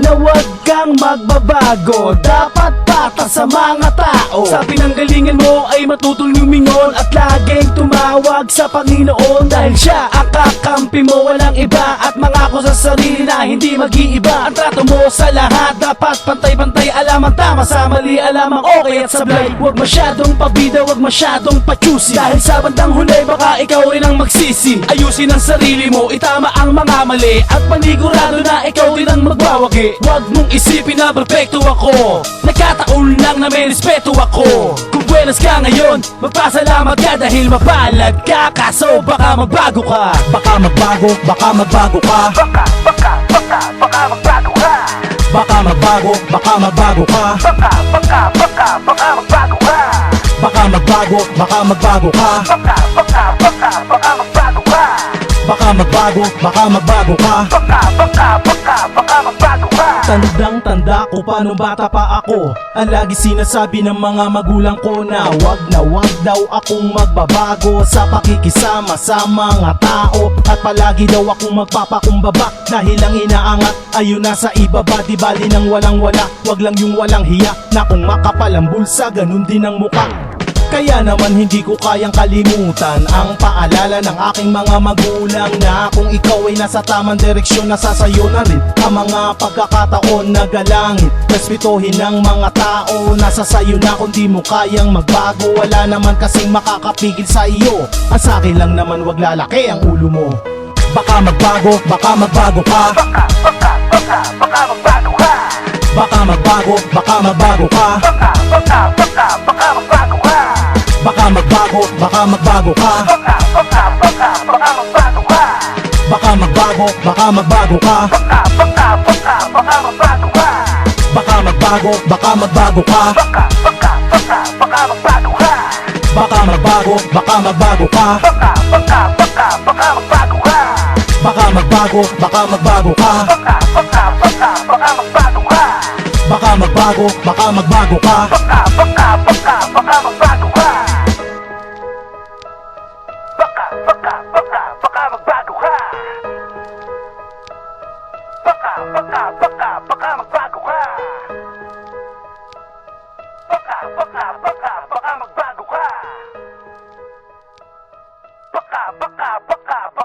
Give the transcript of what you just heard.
na wag kang magbabago. Dapat patas sa mga tao. Sa pinanggalingan mo ay matutong lumingon at laging tumawag sa Panginoon. Dahil siya ang kakampi mo, walang iba. At mangako sa sarili na hindi mag-iiba. Ang trato mo sa lahat dapat pantay-pantay. Alam ang tama sa mali, alam ang okay at sablay. Huwag masyadong pabida, huwag masyadong pachusi. Dahil sa bandang huli baka ikaw rin ang magsisi. Ayusin ang sarili mo, itama ang mga mali. At panigurado na ikaw din ang magwawagi. Huwag mong isipin na perfecto ako. Nagkataon lang na may respeto ako. Kung buenas ka ngayon, magpasalamat ka dahil mapalad ka. Kaso baka magbago ka. Baka magbago, baka magbago ka. Baka magbago ka. Baka magbago, baka magbago ka. Baka magbago ka. Baka magbago, baka magbago ka. Baka magbago ka. Baka magbago, baka magbago ka. Baka magbago ka. Tandang tanda ko pa nung bata pa ako. Ang lagi sinasabi ng mga magulang ko na wag daw akong magbabago sa pakikisama sa mga tao. At palagi daw akong magpapakumbaba dahil ang inaangat ayun nasa ibaba. Di bali nang walang wala, wag lang yung walang hiya. Na kung makapal ang bulsa, ganun din ang muka. Kaya naman hindi ko kayang kalimutan ang paalala ng aking mga magulang na kung ikaw ay nasa tamang direksyon, nasa sayo na rin ang mga pagkakataon na galangit. Respetuhin ng mga tao, nasa sayo na kung di mo kayang magbago. Wala naman kasing makakapigil sa iyo. Ang sakin lang naman wag lalaki ang ulo mo. Baka magbago, baka magbago ka. Baka magbago ka. Baka magbago, baka magbago ka. Baka magbago ka. Baka magbago, baka magbago ka. Baka magbago ka. Baka magbago, baka magbago ka. Baka magbago ka. Baka magbago, baka magbago ka. Baka magbago ka. Baka magbago, baka magbago ka. Baka magbago ka. Baka magbago, baka magbago ka. Baka magbago ka. Baka magbago, baka magbago ka. Baka magbago ka. Baka magbago ka. Baka magbago ka. Baka magbago ka.